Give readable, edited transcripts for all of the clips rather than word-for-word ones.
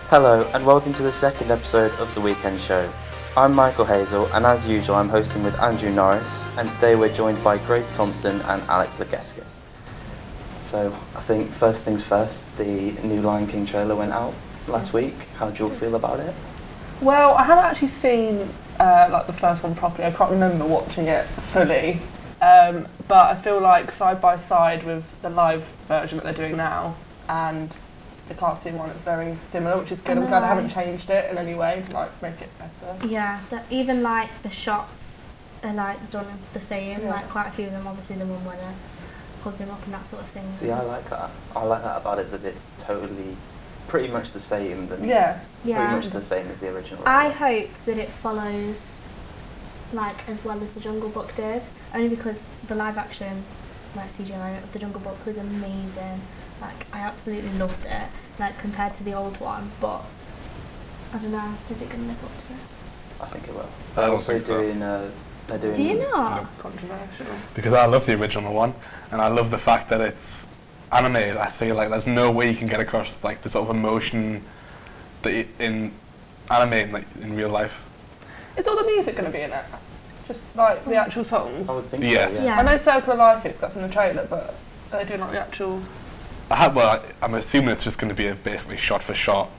Hello and welcome to the second episode of The Weekend Show. I'm Michael Hazel and as usual I'm hosting with Andrew Norris and today we're joined by Grace Thompson and Alex Legeskis. So I think first things first, the new Lion King trailer went out last week. How do you all feel about it? Well, I haven't actually seen like the first one properly. I can't remember watching it fully. But I feel like side by side with the live version that they're doing now and the cartoon one, it's very similar, which is good. I'm glad I haven't changed it in any way to like make it better. Yeah, even like the shots are like done the same. Yeah. Like quite a few of them, obviously the one where they're hugging him up and that sort of thing. See, I like that. I like that about it, that it's totally pretty much the same. Pretty much the same as the original. I hope that it follows like as well as the Jungle Book did, only because the live action like CGI of the Jungle Book was amazing. Like I absolutely loved it, like compared to the old one, but I don't know, is it going to live up to it? I think it will. I don't think so. They're doing. Do you not? Controversial. Because I love the original one, and I love the fact that it's animated. I feel like there's no way you can get across like the sort of emotion that in animating like in real life. Is all the music going to be in it? Just like the actual songs? I would think yes. so, yeah. I know Circle of Life is, that's in the trailer, but are they doing like the actual... I'm assuming it's just going to be a basically shot-for-shot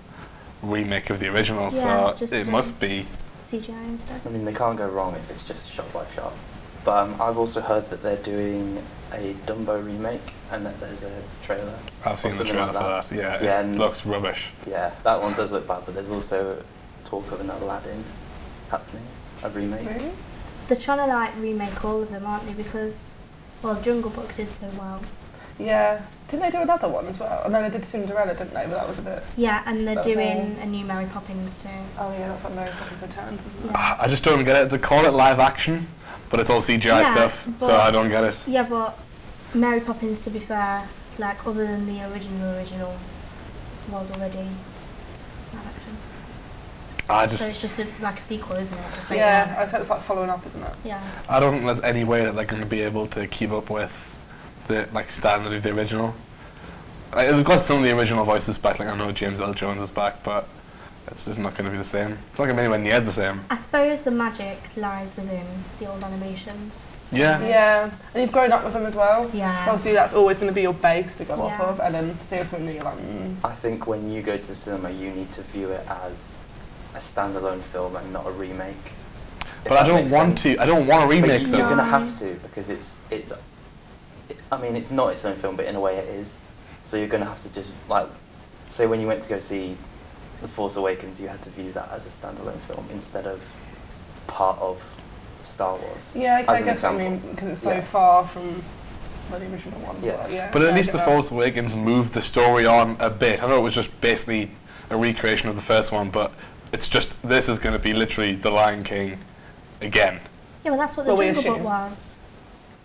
remake of the original, so it must be CGI instead. I mean, they can't go wrong if it's just shot by shot. But I've also heard that they're doing a Dumbo remake and that there's a trailer. I've seen the trailer for that. Yeah, it looks rubbish. Yeah, that one does look bad, but there's also talk of an Aladdin happening, a remake. Really? They're trying to like remake all of them, aren't they? Because, well, Jungle Book did so well. Yeah. Didn't they do another one as well? And then they did Cinderella, didn't they? But that was a bit... Yeah, and they're doing a new Mary Poppins too. Oh yeah, that's like Mary Poppins Returns, isn't it? I just don't get it. They call it live action, but it's all CGI stuff, so I don't get it. Yeah, but Mary Poppins, to be fair, like other than the original, was already live action. So it's just like a sequel, isn't it? Just like I said it's like following up, isn't it? Yeah. I don't think there's any way that they're going to be able to keep up with the like standard of the original. Like, they've got some of the original voices back. Like I know James L. Jones is back, but it's just not going to be the same. It's not going to be anywhere near the same. I suppose the magic lies within the old animations. So yeah. Yeah, and you've grown up with them as well. Yeah. So obviously that's always going to be your base to go off of, and then seeing something new, you're like, I think when you go to the cinema, you need to view it as a standalone film and not a remake. But I don't want to. I don't want to remake them. You're going to have to because it's. I mean, it's not its own film, but in a way it is. So you're going to have to just like, say when you went to go see The Force Awakens, you had to view that as a standalone film instead of part of Star Wars. Yeah, I guess what I mean, because it's so far from the original one as well. Yeah. But at least The Force Awakens moved the story on a bit. I know it was just basically a recreation of the first one, but it's just, this is going to be literally The Lion King again. Yeah, well that's what the Jungle Book was.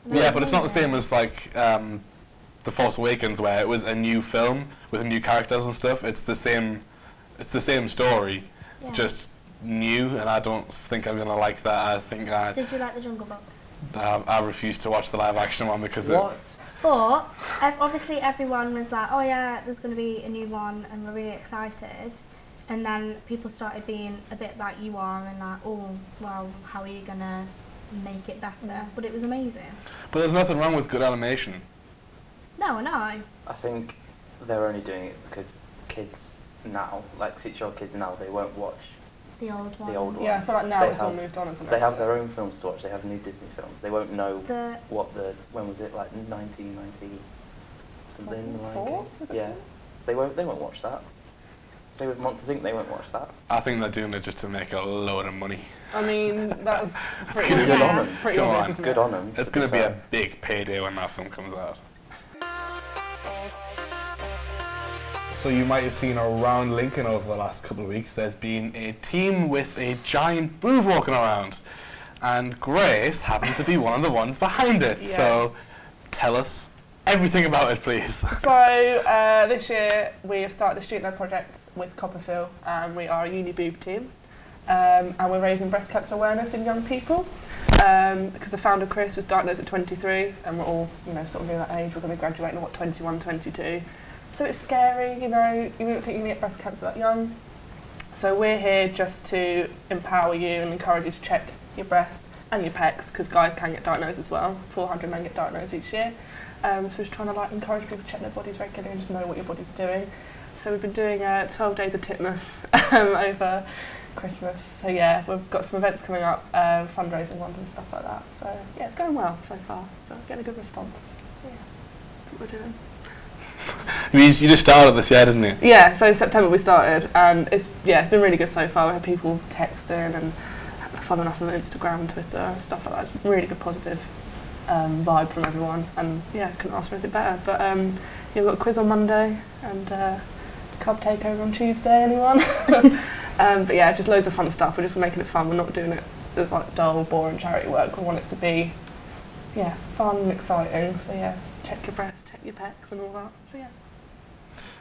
Yeah, but it's not the same as like The Force Awakens, where it was a new film with new characters and stuff. It's the same story, just new, and I don't think I'm gonna like that. I think Did you like the Jungle Book? I refused to watch the live action one because But obviously everyone was like, oh yeah, there's going to be a new one, and we're really excited. And then people started being a bit like you are, and like, oh, well, how are you gonna make it better? But it was amazing. But there's nothing wrong with good animation. No, I know. I think they're only doing it because kids now, like 6-year-old kids now, they won't watch the old ones. Yeah, I feel like now it's all moved on, isn't it? They have their own films to watch. They have new Disney films. They won't know when was it, like 1990 something? Four? Yeah, they won't watch that. Say with Monsters Inc. they won't watch that. I think they're doing it just to make a load of money. I mean, that's pretty good on them. Pretty obvious, isn't it? Good on them. It's going to be a big payday when that film comes out. So you might have seen around Lincoln over the last couple of weeks, there's been a team with a giant boob walking around. And Grace happened to be one of the ones behind it. Yes. So tell us everything about it, please. So this year we have started a student-led project with Copperfield, and we are a uni boob team, and we're raising breast cancer awareness in young people. Because the founder Chris was diagnosed at 23, and we're all, sort of near that age. We're going to be graduating at 21, 22. So it's scary, you wouldn't think you can get breast cancer that young. So we're here just to empower you and encourage you to check your breasts and your pecs, because guys can get diagnosed as well. 400 men get diagnosed each year. So we're just trying to like encourage people to check their bodies regularly and just know what your body's doing. So we've been doing 12 days of titmus over Christmas. So yeah, we've got some events coming up, fundraising ones and stuff like that. So yeah, it's going well so far. We're getting a good response. Yeah, that's what we're doing. You just started this year, didn't you? Yeah, so September we started, and it's been really good so far. We had people texting and following us on Instagram and Twitter and stuff like that. It's been really good, positive vibe from everyone, and yeah, couldn't ask for anything better. But yeah, we've got a quiz on Monday and club takeover on Tuesday. Anyone? But yeah, just loads of fun stuff. We're just making it fun. We're not doing it as like dull, boring charity work. We want it to be fun and exciting. So yeah, check your breasts, check your pecs, and all that. So yeah.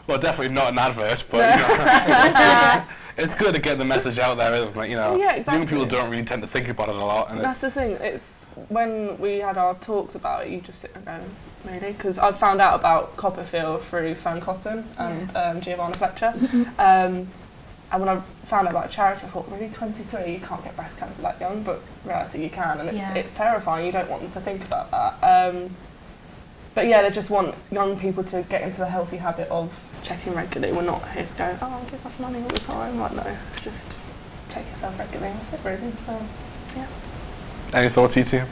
Well, definitely not an advert, but you know, it's good to get the message out there, isn't it? You know, yeah, exactly. Young people don't really tend to think about it a lot. And that's the thing. It's when we had our talks about it, you just sit and go, really? Because I found out about Copperfield through Fern Cotton and Giovanna Fletcher. And when I found out about charity, I thought, really, 23, you can't get breast cancer that young, but in reality you can, and it's terrifying. You don't want them to think about that. But yeah, they just want young people to get into the healthy habit of checking regularly. We're not here to go, oh, give us money all the time. Like, no, just check yourself regularly. That's it, really. So, yeah. Any thoughts, you two?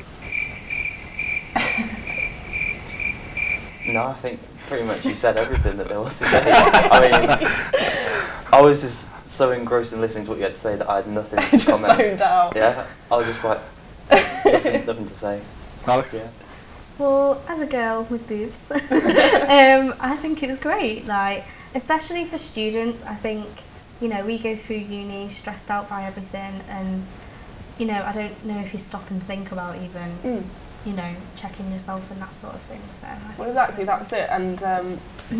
No, I think pretty much you said everything that there was to say. I mean, I was just so engrossed in listening to what you had to say that I had nothing to just comment. Zoned out. Yeah, I was just like, nothing to say. Alex? Yeah. Well, as a girl with boobs, I think it was great. Like, especially for students, I think, you know, we go through uni stressed out by everything, and, you know, I don't know if you stop and think about even, you know, checking yourself and that sort of thing. So well, exactly, that's it. And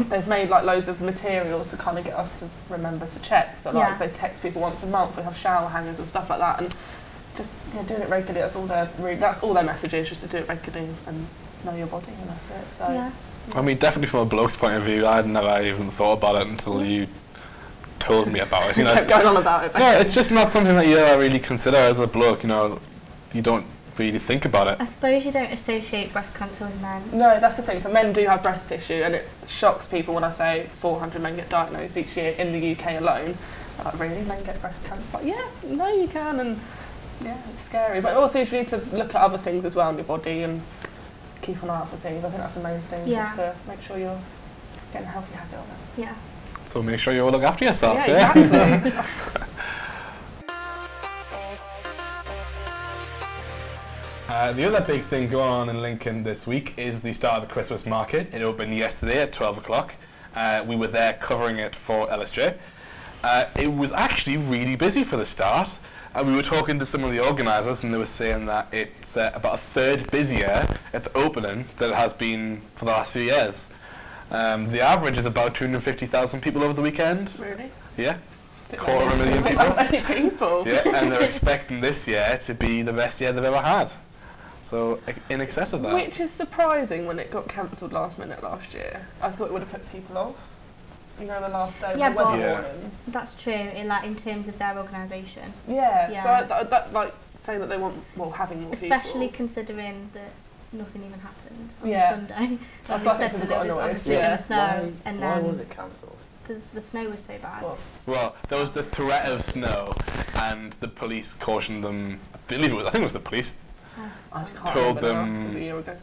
they've made like loads of materials to kind of get us to remember to check. So like they text people once a month. We have shower hangers and stuff like that, and just doing it regularly. That's all their message is, just to do it regularly and know your body, and that's it. So yeah. I mean, definitely from a bloke's point of view, I'd never even thought about it until you told me about it. You know, kept going on about it. Yeah, it's just not something that you ever really consider as a bloke. You know, you don't really think about it. I suppose you don't associate breast cancer with men. No, that's the thing. So men do have breast tissue, and it shocks people when I say 400 men get diagnosed each year in the UK alone. They're like, really, men get breast cancer? Like, yeah, no, you can, and yeah, it's scary. But also, you need to look at other things as well in your body and keep an eye out for things. I think that's the main thing, just to make sure you're getting a healthy habit of it. Yeah. So make sure you all look after yourself. Yeah, exactly. The other big thing going on in Lincoln this week is the start of the Christmas market. It opened yesterday at 12 o'clock. We were there covering it for LSJ. It was actually really busy for the start. We were talking to some of the organisers, and they were saying that it's about a third busier at the opening than it has been for the last few years. The average is about 250,000 people over the weekend. Really? Yeah. 250,000 people. That many people. Yeah, and they're expecting this year to be the best year they've ever had. So in excess of that. Which is surprising when it got cancelled last minute last year. I thought it would have put people off. You know, the last day with the weather warnings. That's true, in terms of their organisation. Yeah. So that like saying that they want having more people. Especially considering that nothing even happened on Sunday. That's why they said that it was obviously going to snow, why was it cancelled? Because the snow was so bad. Well, there was the threat of snow, and the police cautioned them. I think it was the police. I can't told remember them. now. It was a year ago.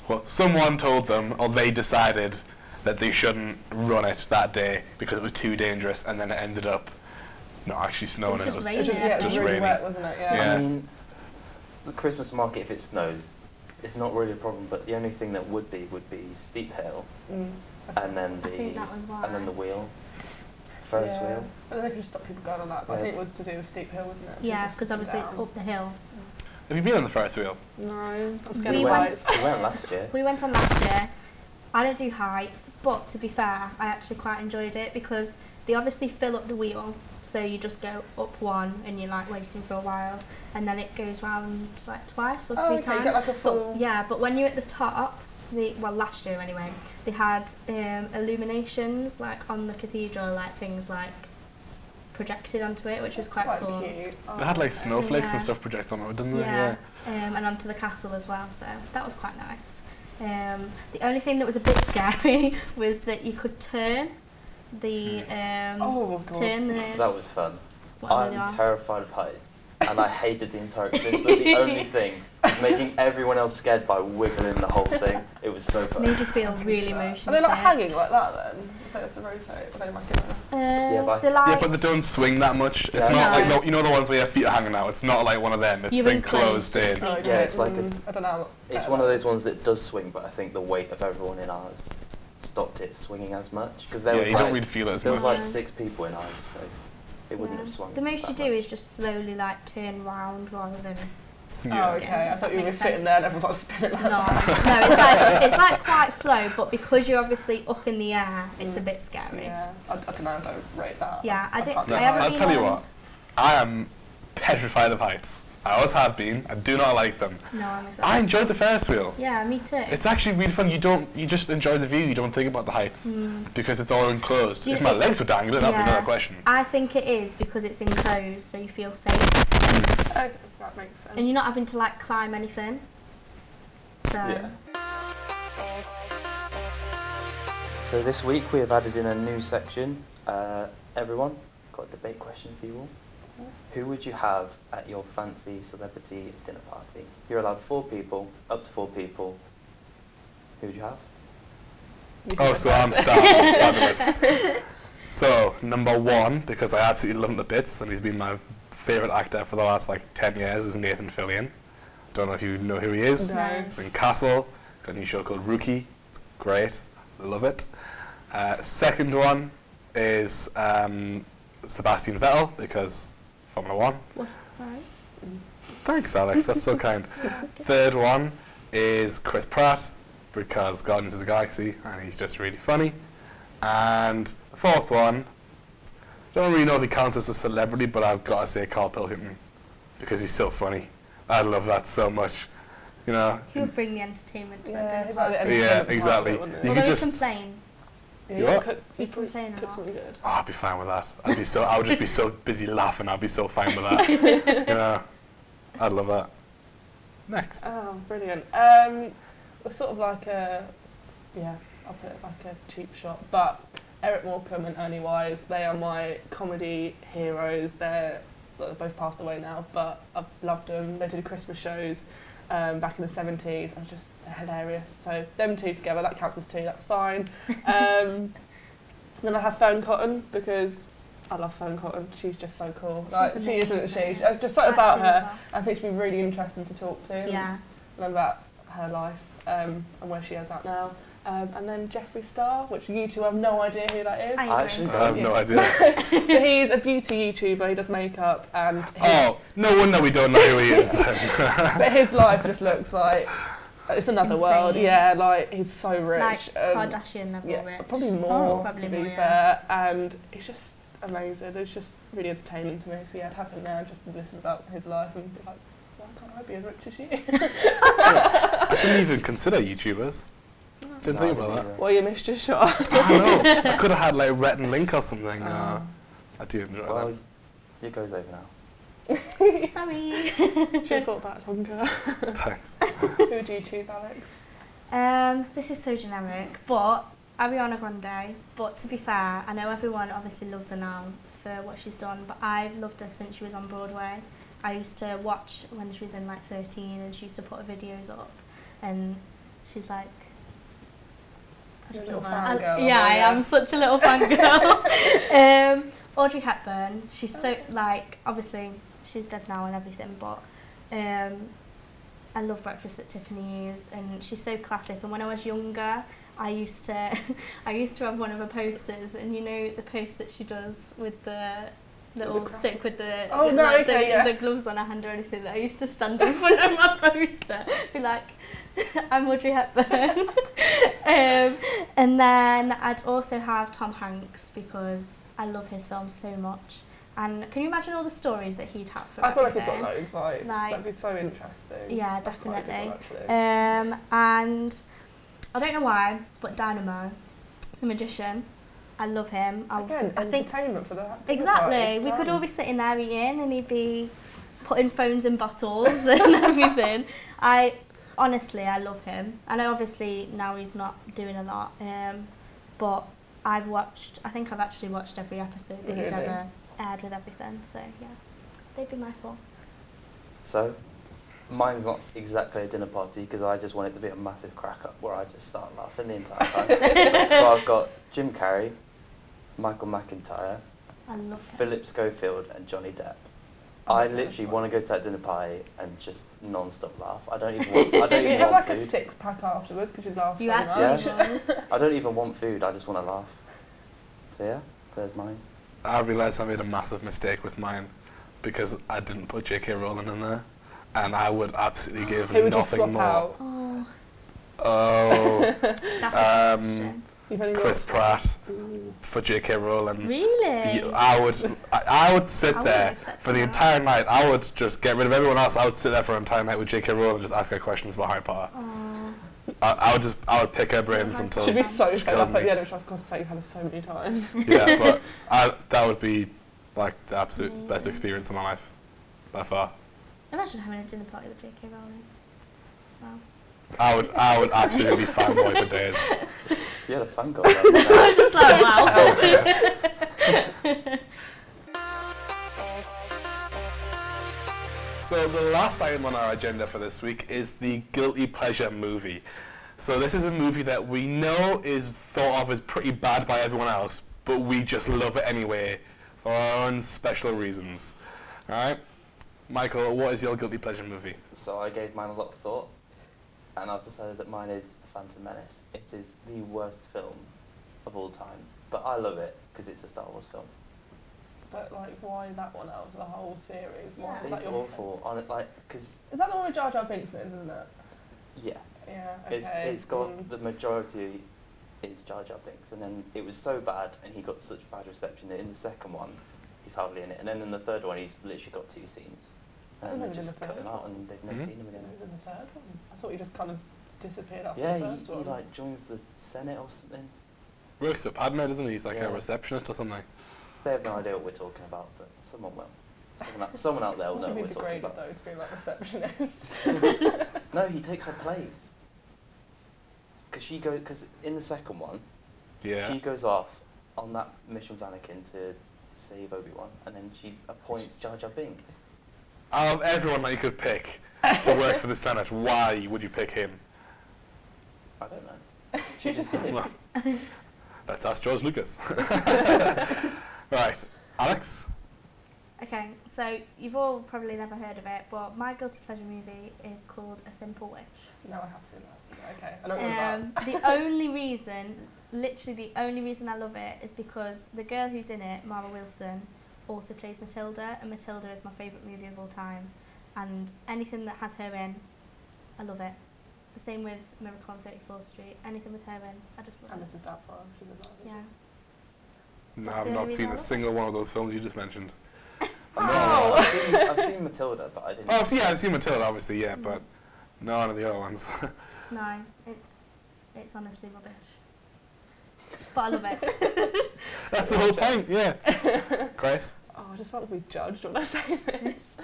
Well, someone told them, or they decided that they shouldn't run it that day because it was too dangerous, and then it ended up not actually snowing. It was It was really raining. wet, wasn't it? Yeah. I mean, the Christmas market, if it snows, it's not really a problem. But the only thing that would be steep hill, and then the wheel, Ferris wheel. I don't think you stop people going on that. But I think it was to do with steep hill, wasn't it? Yeah, because obviously it's up the hill. Have you been on the Ferris wheel? No, I'm scared We of went- heights. We went last year. We went on last year. I don't do heights, but to be fair, I actually quite enjoyed it because they obviously fill up the wheel, so you just go up one and you're like waiting for a while, and then it goes round like twice or three times. You get like a full... But when you're at the top, last year anyway, they had illuminations like on the cathedral, like things like projected onto it, which was quite cool. Cute. They had like snowflakes yeah. and stuff projected on it, didn't they? Yeah. And onto the castle as well, so that was quite nice. The only thing that was a bit scary was that you could turn the That was fun. whatever they I'm are. terrified of heights, and I hated the entire experience. But the only thing was making everyone else scared by wiggling the whole thing. It was so fun. Made you feel really motion Are they not sick. hanging like that then? If they have to rotate, are they like in there? Yeah, but- they're like, Yeah, but they don't swing that much. It's Yeah. not like No. you know the ones where your feet are hanging out. It's not like one of them. It's You're enclosed enclosed. in. Oh, Okay. Yeah, it's like I don't know. it's one of those ones that does swing, but I think the weight of everyone in ours stopped it swinging as much because there Yeah, was you like, don't really feel it as there much. was like Yeah. 6 people in ours, so it wouldn't have swung. the most that you do much. is just slowly like turn round rather than Yeah. Oh, okay. I thought you were Makes sitting sense. there and everyone's like spinning like no, that. it's like quite slow, but because you're obviously up in the air, it's a bit scary. Yeah, I don't know. I don't rate that. Yeah, I don't- can't do No, I haven't that. I'll been tell you on- what. I am petrified of heights. I always have been. I do not like them. No, I'm excited. I enjoyed the Ferris wheel. Yeah, me too. It's actually really fun. You just enjoy the view. You don't think about the heights because it's all enclosed. Do you If my think- legs were dangling, that'd be Yeah. another question. I think it is because it's enclosed, so you feel safe, Okay, that makes sense. and you're not having to like climb anything. So Yeah. So this week we have added in a new section. Everyone, got a debate question for you all. Who would you have at your fancy celebrity dinner party? You're allowed 4 people, up to 4 people. Who would you have? Oh, so I'm starting. Fabulous. So, number 1, because I absolutely love him to bits, and he's been my favourite actor for the last like 10 years, is Nathan Fillion. Don't know if you know who he is. No. He's in Castle. He's got a new show called Rookie. It's great. Love it. Second one is Sebastian Vettel, because Formula 1. what a surprise! Thanks, Alex. That's so kind. Third one is Chris Pratt, because Guardians of the Galaxy, and he's just really funny. And the fourth one, don't really know if he counts as a celebrity, but I've got to say Carl Pilkington, because he's so funny. I love that so much. You know. He would bring the entertainment to that Yeah, dinner he's like the party. Yeah, entertainment exactly. part of it, wouldn't You he? could Although just- he complain. Yeah, You what? cook, You complain a cook lot. something good. Oh, I'd be fine with that. I would just be so busy laughing. I'd be so fine with that. You know, I'd love that. Next. Oh, brilliant. We're sort of like a, yeah, I'll put it like a cheap shot, but Eric Morecambe and Ernie Wise, they are my comedy heroes. They're both passed away now, but I've loved them. They did Christmas shows back in the 70s, and just they're hilarious. So them two together, that counts as 2, that's fine. Then I have Fern Cotton, because I love Fern Cotton. She's just so cool. Like, She's she isn't she? amazing. Just something about Actually, her. I think she'd be really interesting to talk to. And Yeah. just learn about her life and where she is at now. And then Jeffree Star, which you two have no idea who that is. I actually I have don't. no idea. But he's a beauty YouTuber. He does makeup, and Oh, no wonder we don't know who he is then. but his life just looks like it's another Insane. world. Yeah, like he's so rich. Like Kardashian level Yeah, rich. probably more, Probably to be more, yeah. fair. And it's just amazing. It's just really entertaining to me. So yeah, I'd have him there and just listen about his life and be like, why can't I be as rich as you? I didn't even consider YouTubers. Didn't think about that. Well, you missed your shot. I don't know. I could have had like Rhett and Link or something. I do enjoy Well, that. it goes over now. Sorry. Should have thought about it longer. Thanks. Who would you choose, Alex? This is so generic, but Ariana Grande. But to be fair, I know everyone obviously loves her now for what she's done, but I've loved her since she was on Broadway. I used to watch when she was in like 13, and she used to put her videos up, and she's like, I just You're a love little her. fangirl, Yeah, I yeah. am such a little fangirl. Audrey Hepburn, she's so, like, obviously she's dead now and everything, but I love Breakfast at Tiffany's, and she's so classic. And when I was younger, I used to have one of her posters, and you know the post that she does with the little stick with the Oh, no, like okay, yeah. the gloves on her hand or anything. I used to stand in front of my poster, be like, I'm Audrey Hepburn. And then I'd also have Tom Hanks, because I love his films so much. And can you imagine all the stories that he'd have for I feel like he's everything? got loads. Like Like- that'd be so interesting. Yeah, That's quite a good definitely. one, actually. And I don't know why, but Dynamo, the magician, I love him. Again, I think entertainment for that. exactly. We could all be sitting there eating, and he'd be putting phones in bottles and everything. Honestly, I love him. I know obviously now he's not doing a lot, but I think I've actually watched every episode that he's ever aired with everything. So yeah, they'd be my 4. So, mine's not exactly a dinner party because I just want it to be a massive crack up where I just start laughing the entire time. So I've got Jim Carrey, Michael McIntyre, I love Philip Schofield and Johnny Depp. I literally want to go to that dinner party and just non-stop laugh. I don't even want, you have like a 6-pack afterwards because you laugh You so actually much. would. I don't even want food, I just want to laugh. So yeah, there's mine. I realised I made a massive mistake with mine because I didn't put J.K. Rowling in there, and I would absolutely give Who would you nothing swap more. out? Oh, That's a good question. You've only Chris got- Pratt Ooh. for J.K. Rowling. Really? I would sit I wouldn't there expect for the that. entire night. I would just get rid of everyone else. I would sit there for an entire night with J.K. Rowling and just ask her questions about Harry Potter. Oh. I would pick her brains until Should be so she fed killed up at me. the end, which I've got to say you've had so many times. Yeah, but that would be like the absolute best experience of my life, by far. Imagine having a dinner party with J.K. Rowling. Wow. I would absolutely be fanboy for days. You had a fan goal. I was just like, wow. So the last item on our agenda for this week is the guilty pleasure movie. So this is a movie that we know is thought of as pretty bad by everyone else, but we just love it anyway for our own special reasons. Alright? Michael, what is your guilty pleasure movie? So I gave mine a lot of thought, and I've decided that mine is The Phantom Menace. It is the worst film of all time, but I love it because it's a Star Wars film. But like, why that one out of the whole series? Why is It's that your awful. On it, like, because Is that the one with Jar Jar Binks in it, isn't it? yeah, Yeah. Okay. it's got the majority is Jar Jar Binks, and then it was so bad, and he got such bad reception that in the second one, he's hardly in it, and then in the third one, he's literally got 2 scenes, I and don't they know, in just the cut third him out, one. and they've never Mhm. seen him again. Who was in the third one? I thought he just kind of disappeared after Yeah, the he first one. like joins the Senate or something. Works for Padme, doesn't he? He's like Yeah. a receptionist or something. They have no idea what we're talking about, but someone will. Someone out there will know Would what be we're talking degraded about. though to be like receptionist. No, he takes her place. Because in the second one, Yeah. she goes off on that mission with Anakin to save Obi-Wan, and then she appoints Jar Jar Binks. Out of everyone that you could pick to work for the Senate, why would you pick him? I don't know. She just did. Well, let's ask George Lucas. Right, Alex? Okay, so you've all probably never heard of it, but my guilty pleasure movie is called A Simple Wish. No, I have seen that. Okay, I don't know about. The only reason, literally the only reason I love it is because the girl who's in it, Mara Wilson, also plays Matilda, and Matilda is my favourite movie of all time. And anything that has her in, I love it. The same with Miracle on 34th Street. Anything with her in, I just love And it. Mrs. Doubtfire, she's in that. Yeah. No, That's I've the not only seen reason I a love single one of those films you just mentioned. No, I've seen Matilda, but I didn't. Oh, yeah, I've seen Matilda, obviously, yeah, but none of the other ones. No, it's honestly rubbish. But I love it. That's the whole point, yeah. Grace? Oh, I just felt like we judged when I say this.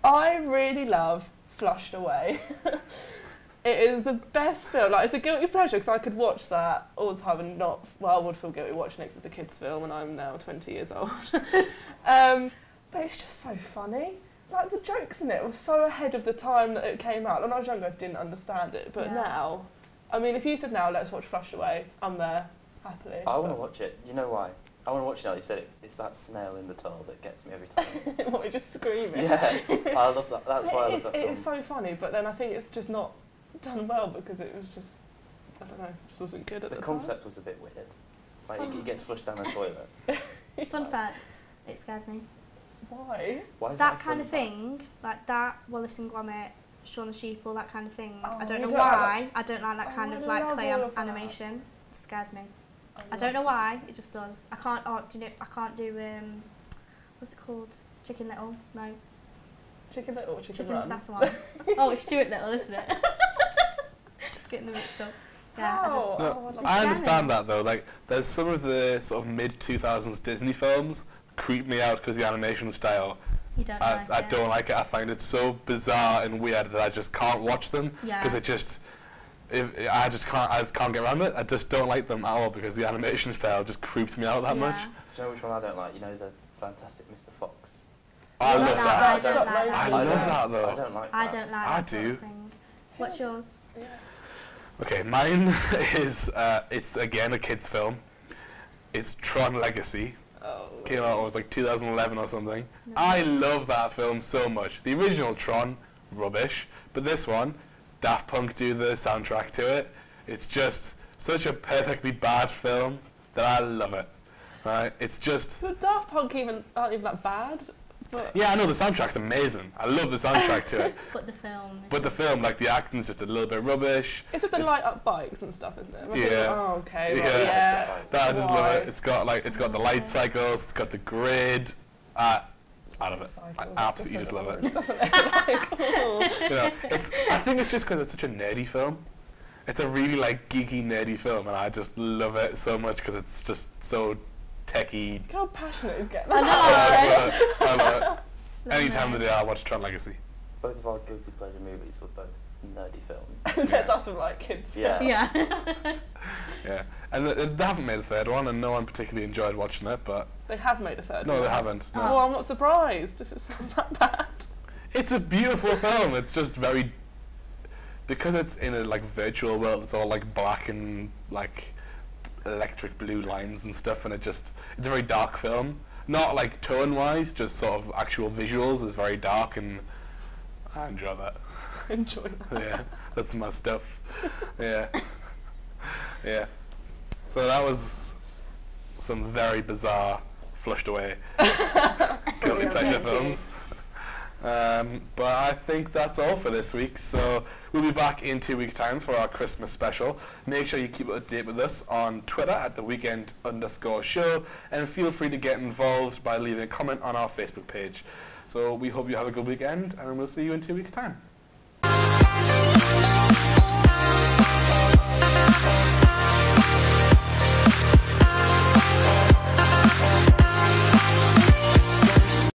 I really love Flushed Away. It is the best film. Like, it's a guilty pleasure because I could watch that all the time and not. Well, I would feel guilty watching it 'cause it's a kids' film and I'm now 20 years old. But it's just so funny. Like, the jokes in it were so ahead of the time that it came out. When I was younger, I didn't understand it, but Yeah. now, I mean, if you said now, let's watch Flushed Away, I'm there happily. I want to watch it. You know why? I want to watch it now. You said it. It's that snail in the tunnel that gets me every time. What, we're just screaming? Yeah, I love that. That's why I love that It film. is so funny, but then I think it's just not done well because it was just, I don't know, just wasn't good at the The concept was a bit weird. Like, it gets flushed down the toilet. Fun fact, it scares me. time. Why? Why is That a kind fun of fact? thing, like that, Wallace and Gromit, Shaun the Sheep, all that kind of thing. Oh, I don't you know don't like why. I don't like that Oh, kind I of like love clay all of that. animation. It scares me. I don't know why. It just does. I can't. Oh, do you know? I can't do. What's it called? Chicken Little? No. Chicken Little or Chicken Run? That's the one. Oh, it's Stuart Little, isn't it? Getting the mix up. Yeah, I understand that though. Like, there's some of the sort of mid-2000s Disney films creep me out because the animation style. You don't like I it. don't like it. I find it so bizarre and weird that I just can't watch them because Yeah. it just. I can't get around it. I just don't like them at all because the animation style just creeps me out that much. Yeah. Do you know which one I don't like? You know the Fantastic Mr. Fox? I love that. I don't like that. I love that though. I don't like that. I don't like I that sort do. of thing. What's yours? Okay, mine is it's again a kids film. It's Tron Legacy. Oh. Came out, it was like 2011 or something. No. I love that film so much. The original Tron, rubbish, but this one, Daft Punk do the soundtrack to it. It's just such a perfectly bad film that I love it. Right? It's just. But Daft Punk aren't even that bad. But Yeah, I know the soundtrack's amazing. I love the soundtrack to it. But the film. But the film, like the acting's just a little bit rubbish. it's with the light up bikes and stuff, isn't it? Am I Yeah. thinking, oh, okay. Well, Yeah. yeah. No, I just Why? love it. It's got the light cycles. It's got the grid. I love it. I absolutely just love it. Doesn't it? Like, oh. I think it's just because it's such a nerdy film. It's a really like geeky nerdy film, and I just love it so much because it's just so techie. Look how passionate he's getting. I know. I love it. Any time of it. the day, I'll watch Tron Legacy. Both of our guilty pleasure movies were both nerdy films. That's us with like kids. Yeah. Yeah. Yeah, and they haven't made a third one, and no one particularly enjoyed watching it. But They have made a third one. no, they haven't. No. Oh, I'm not surprised if it sounds that bad. It's a beautiful film. It's just very because it's in a like virtual world. It's all like black and like electric blue lines and stuff, and it's a very dark film. Not like tone wise, just sort of actual visuals is very dark, and I enjoy that. Enjoy that. Yeah, that's my stuff. Yeah, yeah. So that was some very bizarre, flushed away guilty pleasure films. But I think that's all for this week. So we'll be back in 2 weeks' time for our Christmas special. Make sure you keep up to date with us on Twitter at @theweekend_show, and feel free to get involved by leaving a comment on our Facebook page. So we hope you have a good weekend, and we'll see you in 2 weeks' time.